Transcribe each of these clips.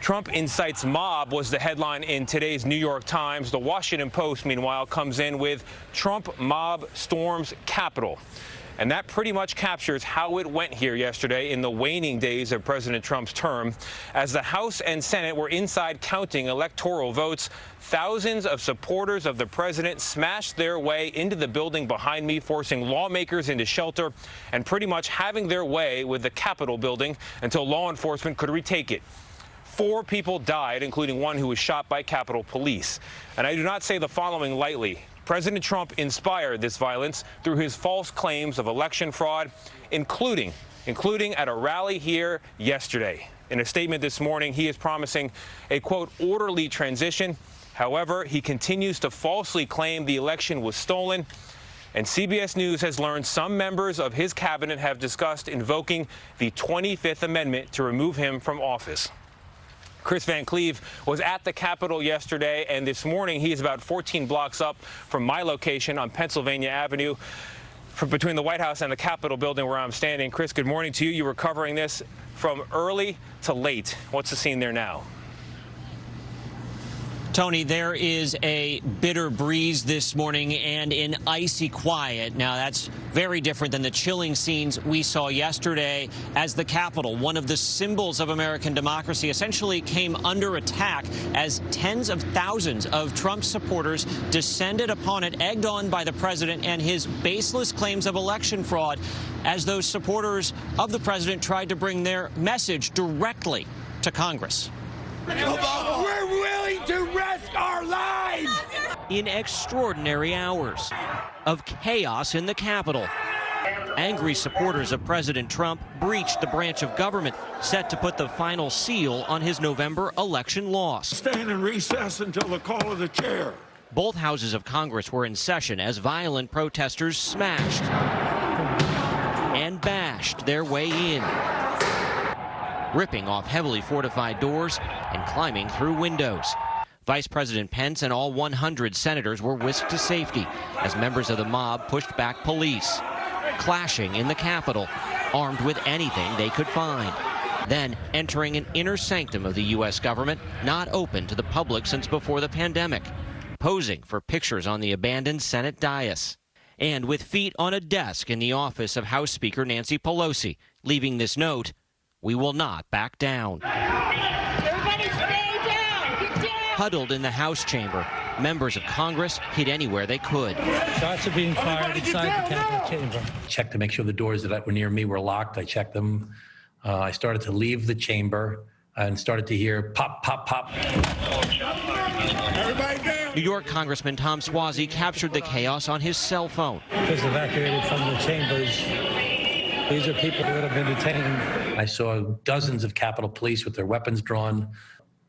Trump incites mob was the headline in today's New York Times. The Washington Post, meanwhile, comes in with Trump mob storms Capitol. And that pretty much captures how it went here yesterday in the waning days of President Trump's term. As the House and Senate were inside counting electoral votes, thousands of supporters of the president smashed their way into the building behind me, forcing lawmakers into shelter and pretty much having their way with the Capitol building until law enforcement could retake it. 4 people died, including one who was shot by Capitol Police. And I do not say the following lightly. President Trump inspired this violence through his false claims of election fraud, including at a rally here yesterday. In a statement this morning, he is promising a, quote, orderly transition. However, he continues to falsely claim the election was stolen. And CBS News has learned some members of his cabinet have discussed invoking the 25th Amendment to remove him from office. Kris Van Cleave was at the Capitol yesterday, and this morning he is about 14 blocks up from my location on Pennsylvania Avenue, between the White House and the Capitol building where I'm standing. Kris, good morning to you. You were covering this from early to late. What's the scene there now? Tony, there is a bitter breeze this morning and an icy quiet. Now, that's very different than the chilling scenes we saw yesterday as the Capitol, one of the symbols of American democracy, essentially came under attack as tens of thousands of Trump supporters descended upon it, egged on by the president and his baseless claims of election fraud, as those supporters of the president tried to bring their message directly to Congress. We're willing to risk our lives! In extraordinary hours of chaos in the Capitol, angry supporters of President Trump breached the branch of government set to put the final seal on his November election loss. Stand in recess until the call of the chair. Both houses of Congress were in session as violent protesters smashed and bashed their way in, ripping off heavily fortified doors and climbing through windows. Vice President Pence and all 100 senators were whisked to safety as members of the mob pushed back police, clashing in the Capitol, armed with anything they could find. Then entering an inner sanctum of the U.S. government, not open to the public since before the pandemic, posing for pictures on the abandoned Senate dais, and with feet on a desk in the office of House Speaker Nancy Pelosi, leaving this note: "We will not back down." Everybody stay down! Get down! Huddled in the House chamber, members of Congress hid anywhere they could. Shots are being fired inside the Capitol chamber. Checked to make sure the doors that were near me were locked. I checked them. I started to leave the chamber and started to hear pop, pop, pop. Everybody down! New York Congressman Tom Suozzi captured the chaos on his cell phone. Was evacuated from the chambers. These are people that have been detained. I saw dozens of Capitol Police with their weapons drawn,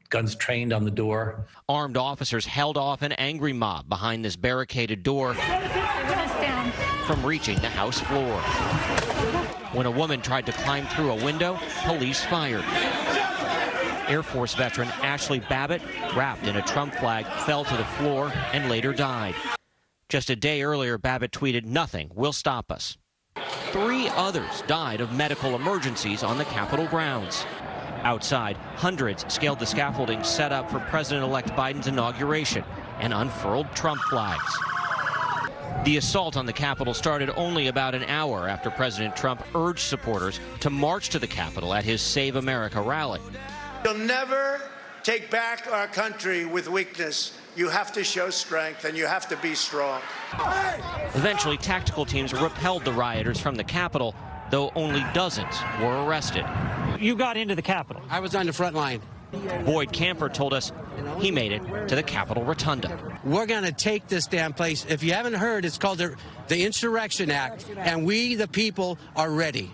guns trained on the door. Armed officers held off an angry mob behind this barricaded door from reaching the House floor. When a woman tried to climb through a window, police fired. Air Force veteran Ashley Babbitt, wrapped in a Trump flag, fell to the floor and later died. Just a day earlier, Babbitt tweeted, "Nothing will stop us." 3 others died of medical emergencies on the Capitol grounds. Outside, hundreds scaled the scaffolding set up for President-elect Biden's inauguration and unfurled Trump flags. The assault on the Capitol started only about an hour after President Trump urged supporters to march to the Capitol at his Save America rally. You'll never take back our country with weakness. You have to show strength, and you have to be strong. Eventually, tactical teams repelled the rioters from the Capitol, though only dozens were arrested. You got into the Capitol. I was on the front line. Boyd Camper told us he made it to the Capitol Rotunda. We're going to take this damn place. If you haven't heard, it's called the Insurrection Act, and we, the people, are ready.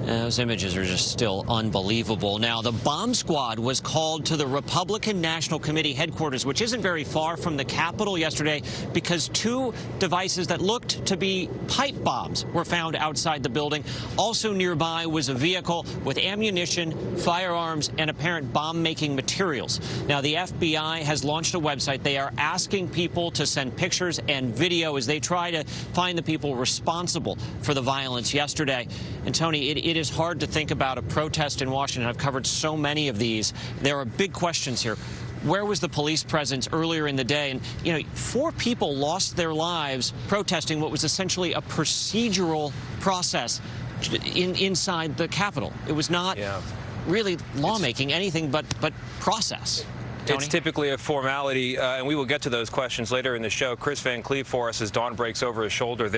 Those images are just still unbelievable. Now, the bomb squad was called to the Republican National Committee headquarters, which isn't very far from the Capitol yesterday, because 2 devices that looked to be pipe bombs were found outside the building. Also nearby was a vehicle with ammunition, firearms, and apparent bomb-making material. materials. Now, the FBI has launched a website. They are asking people to send pictures and video as they try to find the people responsible for the violence yesterday. And, Tony, it is hard to think about a protest in Washington. I've covered so many of these. There are big questions here. Where was the police presence earlier in the day? And, you know, 4 people lost their lives protesting what was essentially a procedural process inside the Capitol. It was not really lawmaking, anything but process. Tony? It's typically a formality, and we will get to those questions later in the show. Kris Van Cleave for us as Dawn breaks over his shoulder there.